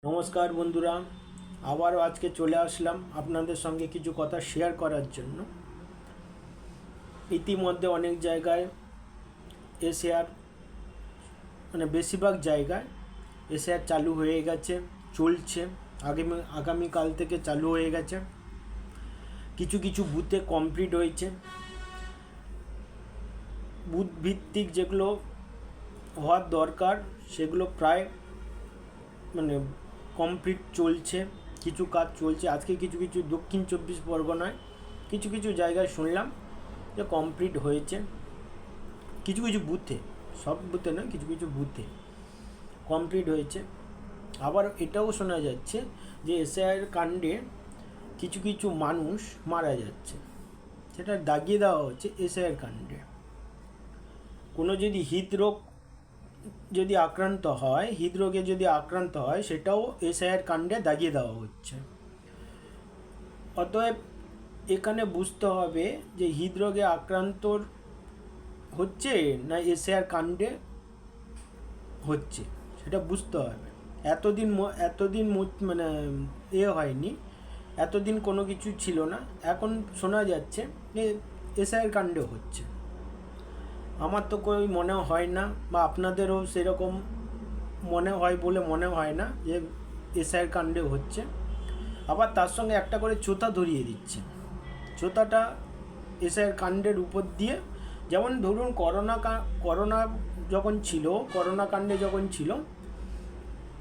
নমস্কার বন্ধুরা, আবারও আজকে চলে আসলাম আপনাদের সঙ্গে কিছু কথা শেয়ার করার জন্য। ইতিমধ্যে অনেক জায়গায় এসএআর বেশিরভাগ জায়গায় এসএআর চালু হয়ে গেছে, চলছে। আগামীকাল থেকে চালু হয়ে গেছে। কিছু কিছু বুথে কমপ্লিট হয়েছে। বুথ ভিত্তিক যেগুলো হওয়ার দরকার সেগুলো প্রায় কমপ্লিট চলছে, কিছু কাজ চলছে। আজকে কিছু কিছু দক্ষিণ 24 পরগনায় কিছু কিছু জায়গায় শুনলাম যে কমপ্লিট হয়েছে। কিছু কিছু বুথে, সব বুথে নয়, কিছু কিছু বুথে কমপ্লিট হয়েছে। আবার এটাও শোনা যাচ্ছে যে এসআইআর কাণ্ডে কিছু কিছু মানুষ মারা যাচ্ছে, সেটা দাগিয়ে দেওয়া হচ্ছে এসআইআর কাণ্ডে। কোনো যদি হৃদরোগে যদি আক্রান্ত হয় সেটাও এসআইআর কাণ্ডে দাগিয়ে দেওয়া হচ্ছে। অতএব এখানে বুঝতে হবে যে হৃদরোগে আক্রান্তর হচ্ছে না এসআইআর কাণ্ডে হচ্ছে, সেটা বুঝতে হবে। এতদিন হয়নি, এতদিন কোনো কিছু ছিল না। এখন শোনা যাচ্ছে যে এসআইআর কাণ্ডে হচ্ছে। আমার তো মনে হয় না, বা আপনাদেরও সেরকম মনে হয় বলে মনে হয় না যে এসআইআর কাণ্ডে হচ্ছে। আবার তার সঙ্গে একটা করে চোতা ধরিয়ে দিচ্ছে। চোতাটা এসআইআর কাণ্ডের উপর দিয়ে, যেমন ধরুন করোনা যখন ছিল, করোনা কাণ্ডে যখন ছিল,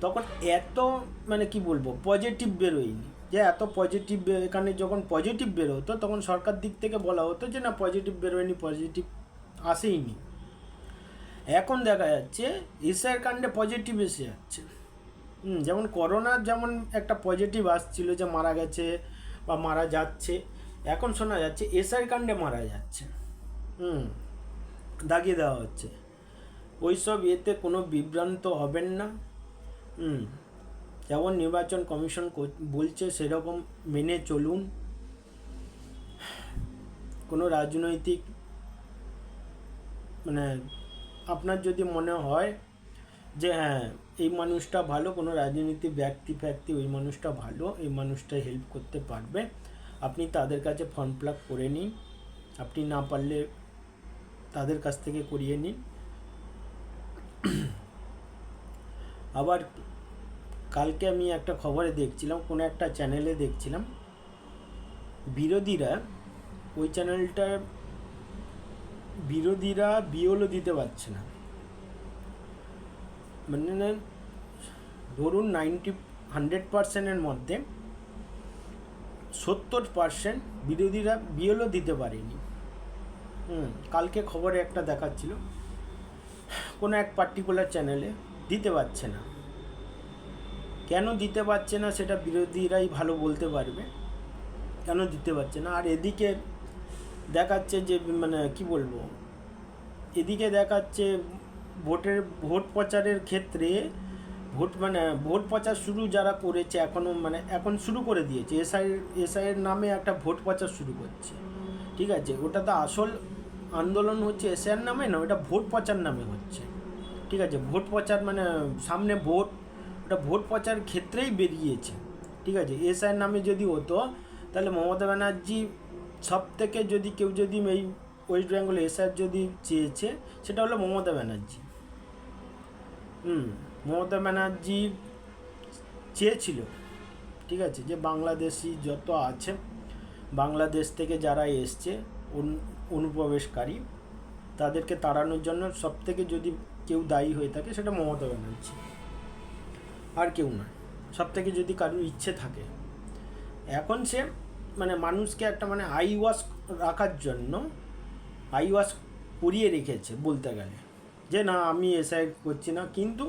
তখন এত পজিটিভ বেরোয়নি। যে এত পজিটিভ এখানে যখন পজিটিভ বেরোতো তখন সরকার দিক থেকে বলা হতো যে না, পজিটিভ বেরোয়নি, পজিটিভ আসেইনি। এখন দেখা যাচ্ছে এসআইআর কাণ্ডে পজিটিভ এসে যাচ্ছে। যেমন করোনার যেমন একটা পজিটিভ আসছিল যে মারা গেছে বা মারা যাচ্ছে, এখন শোনা যাচ্ছে এসআইআর কাণ্ডে মারা যাচ্ছে। দাগিয়ে দেওয়া হচ্ছে। ওইসব এতে কোনো বিভ্রান্ত হবেন না। যেমন নির্বাচন কমিশন বলছে সেরকম মেনে চলুন। কোনো রাজনৈতিক আপনার যদি মনে হয় যে হ্যাঁ এই মানুষটা ভালো, কোনো রাজনীতি ব্যক্তি ওই মানুষটা ভালো, এই মানুষটা হেল্প করতে পারবে, আপনি তাদের কাছে ফর্ম ফিল আপ করে নিন। আপনি না পারলে তাদের কাছ থেকে করিয়ে নিন। আবার কালকে আমি একটা খবরে দেখছিলাম, কোনো একটা চ্যানেলে দেখছিলাম, বিরোধীরা বিওলও দিতে পারছে না। ধরুন 100%-এর মধ্যে 70% বিরোধীরা বিওলও দিতে পারেনি। কালকে খবরে একটা দেখাচ্ছিল, কোনো এক পার্টিকুলার চ্যানেলে দিতে পারছে না। কেন দিতে পারছে না সেটা বিরোধীরাই ভালো বলতে পারবে, কেন দিতে পারছে না। আর এদিকে দেখাচ্ছে যে এদিকে দেখাচ্ছে ভোট প্রচারের ক্ষেত্রে ভোট প্রচার শুরু যারা করেছে এখন শুরু করে দিয়েছে। এসআইয়ের নামে একটা ভোট প্রচার শুরু করছে। ঠিক আছে, ওটা তো আসল আন্দোলন হচ্ছে এসআইয়ের নামে না, ওটা ভোট প্রচার নামে হচ্ছে। ঠিক আছে, ভোট প্রচার সামনে ভোট, ওটা ভোট প্রচার ক্ষেত্রেই বেরিয়েছে। ঠিক আছে, এসআইয়ের নামে যদি হতো তাহলে মমতা ব্যানার্জি সব থেকে কেউ যদি এই ওয়েস্ট বেঙ্গল এসআইআর যদি চেয়েছে সেটা হলো মমতা ব্যানার্জি। মমতা ব্যানার্জি চেয়েছিল, ঠিক আছে, যে বাংলাদেশি যত আছে, বাংলাদেশ থেকে যারা এসছে অনুপ্রবেশকারী, তাদেরকে তাড়ানোর জন্য সব থেকে যদি কেউ দায়ী হয়ে থাকে সেটা মমতা ব্যানার্জি, আর কেউ না। সব থেকে যদি কারোর ইচ্ছে থাকে, এখন সে মানুষকে একটা আই ওয়াশ রাখার জন্য আই ওয়াশ করিয়ে রেখেছে বলতে গেলে, যে না আমি এসআই করছি না। কিন্তু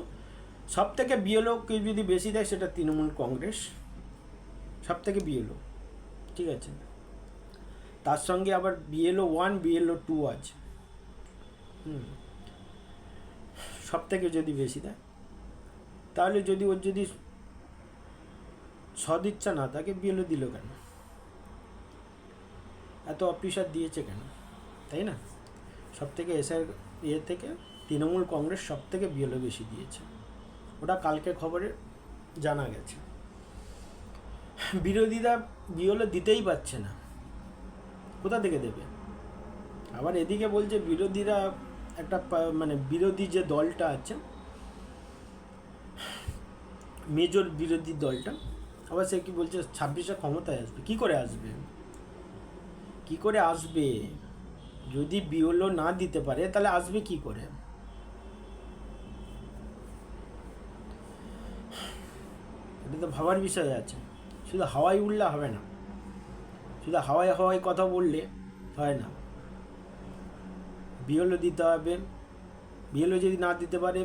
সব থেকে বিএলও কেউ যদি বেশি দেয় সেটা তৃণমূল কংগ্রেস, সব থেকে বিএলও। ঠিক আছে, তার সঙ্গে আবার বিএলও 1 বিএলও 2 আছে। সব থেকে যদি বেশি দেয়, তাহলে যদি ওর যদি সদিচ্ছা না থাকে বিএলও দিল কেন, এত অফিসার দিয়েছে কেন, তাই না? সব থেকে এসআর থেকে তৃণমূল কংগ্রেস সব থেকে বিএলও বেশি দিয়েছে। ওটা কালকে খবরে জানা গেছে। বিরোধীরা বিওলো দিতেই পারছে না, কোথা থেকে দেবে? আবার এদিকে বলছে বিরোধীরা একটা মানে বিরোধী যে দলটা আছে, মেজর বিরোধী দলটা, আবার সে কি বলছে 26-এ ক্ষমতায় আসবে। কি করে আসবে? কি করে আসবে? যদি বিওলো না দিতে পারে তাহলে আসবে কি করে? এটা তো ভাবার বিষয় আছে। শুধু হাওয়ায় উঠলে হবে না, শুধু হাওয়ায় হাওয়ায় কথা বললে হয় না, বিওলো দিতে হবে। বিওলো যদি না দিতে পারে,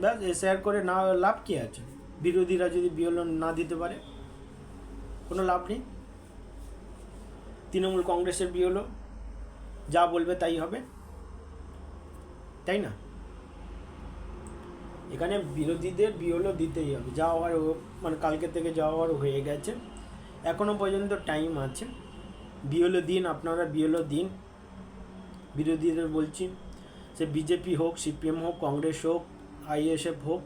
ব্যাস এসআইআর করে না লাভ কী আছে? বিরোধীরা যদি বিওলো না দিতে পারে কোনো লাভ নেই। তৃণমূল কংগ্রেসের বিওলো যা বলবে তাই হবে, তাই না? এখানে বিরোধীদের বিওলো দিতেই হবে, যা হওয়ার মানে কালকে থেকে যা হওয়ার হয়ে গেছে। এখনও পর্যন্ত টাইম আছে, বিওলো দিন, আপনারা বিওলো দিন। বিরোধীদের বলছি, সে বিজেপি হোক, সিপিএম হোক, কংগ্রেস হোক, আইএসএফ হোক,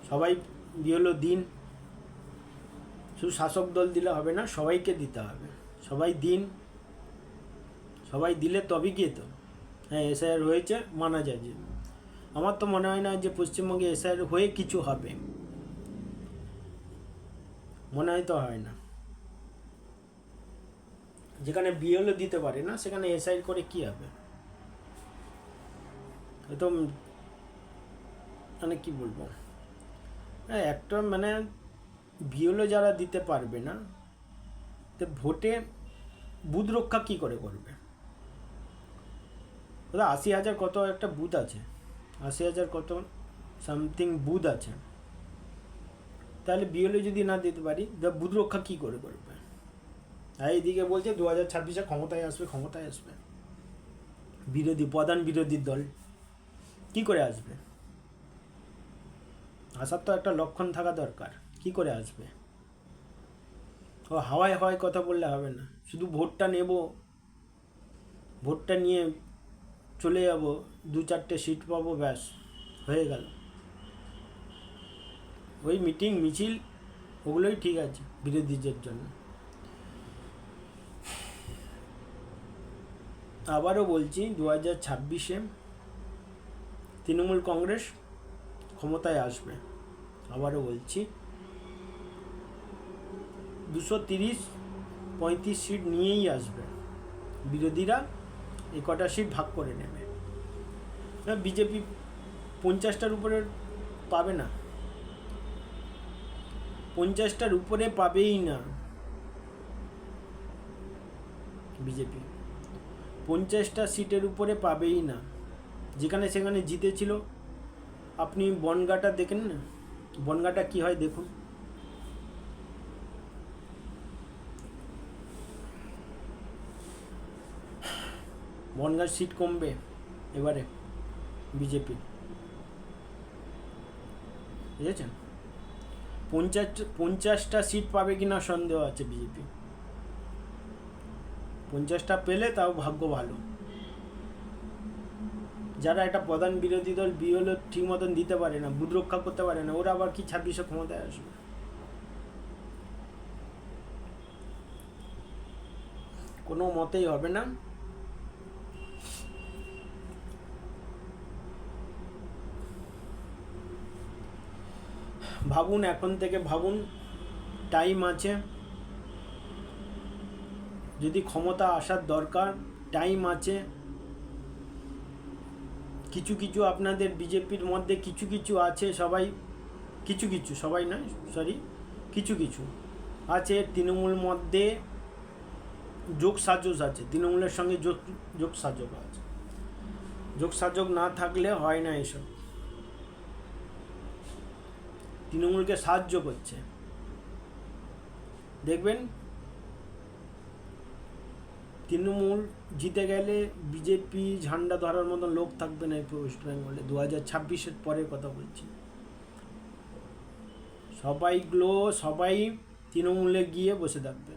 সবাই বিওলো দিন। শুধু শাসক দল দিলে হবে না, সবাইকে দিতে হবে। সবাই দিন, সবাই দিলে তবে গিয়ে তো হ্যাঁ এসআইআর হয়েছে মানা যায়। যে আমার তো মনে হয় না যে পশ্চিমবঙ্গে এসআইআর হয়ে কিছু হবে, মনে হয় তো হয় না। যেখানে বিএলও দিতে পারে না সেখানে এসআইআর করে কি হবে? তো মানে কি বলবো, হ্যাঁ একটা মানে বিএলও যারা দিতে পারবে না, তো ভোটে বুথ রক্ষা কী করে করবে? 80,000 কত একটা বুথ আছে, 80,000 কত সামথিং বুথ আছে, তাহলে বিএলও যদি না দিতে পারি তা বুথ রক্ষা কী করে করবে? আর এইদিকে বলছে 2026-এ ক্ষমতায় আসবে, ক্ষমতায় আসবে। বিরোধী প্রধান বিরোধী দল কি করে আসবে? আসার তো একটা লক্ষণ থাকা দরকার, কি করে আসবে? ও হাওয়ায় হাওয়ায় কথা বললে হবে না, শুধু ভোটটা নেব, ভোটটা নিয়ে চলে যাব, 2-4টে সিট পাবো, ব্যাস হয়ে গেল। ওই মিটিং মিছিল ওগুলোই ঠিক আছে বিরোধীদের জন্য। আবারও বলছি 2026-এ তৃণমূল কংগ্রেস ক্ষমতায় আসবে। আবারও বলছি 230-35 সিট নিয়েই আসবে। বিরোধীরা এই কটা সিট ভাগ করে নেবে। বিজেপি 50টার উপরে পাবে না, 50টার উপরে পাবেই না। বিজেপি 50টা সিটের উপরে পাবেই না। যেখানে সেখানে জিতেছিল, আপনি বনগাঁটা দেখেন না, বনগাঁটা কী হয় দেখুন। বনগাঁর সিট কমবে এবারে বিজেপি, বুঝেছেন? 50টা সিট পাবে কিনা সন্দেহ আছে বিজেপি। 50টা পেলে তাও ভাগ্য ভালো। যারা একটা প্রধান বিরোধী দল বিএলও ঠিক মতন দিতে পারে না, বুথ রক্ষা করতে পারে না, ওরা আবার কি 26-এ ক্ষমতায় আসবে? কোনো মতেই হবে না। ভাবুন, এখন থেকে ভাবুন, টাইম আছে। যদি ক্ষমতা আসার দরকার, টাইম আছে। কিছু কিছু আপনাদের বিজেপির মধ্যে কিছু কিছু আছে, সবাই কিছু কিছু, সবাই নয় সরি, কিছু কিছু আছে তৃণমূল মধ্যে যোগসাজশ আছে, তৃণমূলের সঙ্গে যোগসাজশ আছে। যোগসাজশ না থাকলে হয় না এসব। তৃণমূলকে সাহায্য করছে, দেখবেন তৃণমূল জিতে গেলে বিজেপি ঝান্ডা ধরার মতন লোক থাকবে না ওয়েস্ট বেঙ্গলে। 2026-এর পরের কথা বলছি। সবাই তৃণমূলে গিয়ে বসে থাকবে,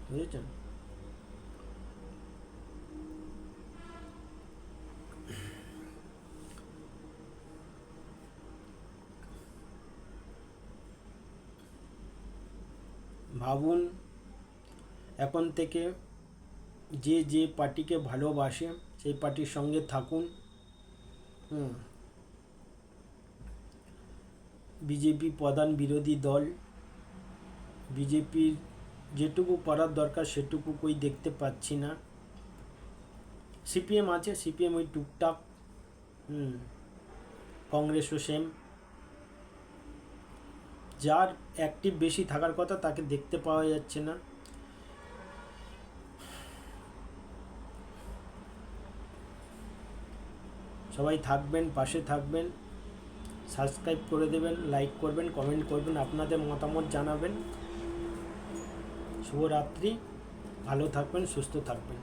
বুঝেছেন? ভাবুন এখন থেকে যে যে পার্টিকে ভালোবাসে সেই পার্টির সঙ্গে থাকুন। বিজেপি প্রধান বিরোধী দল, বিজেপির যেটুকু করার দরকার সেটুকু কই দেখতে পাচ্ছি না। সিপিএম আছে, সিপিএম ওই টুকটাক, কংগ্রেসও সেম। যার অ্যাক্টিভ বেশি থাকার কথা তাকে দেখতে পাওয়া যাচ্ছে না। সবাই থাকবেন, পাশে থাকবেন, সাবস্ক্রাইব করে দেবেন, লাইক করবেন, কমেন্ট করবেন, আপনাদের মতামত জানাবেন। শুভরাত্রি, ভালো থাকবেন, সুস্থ থাকবেন।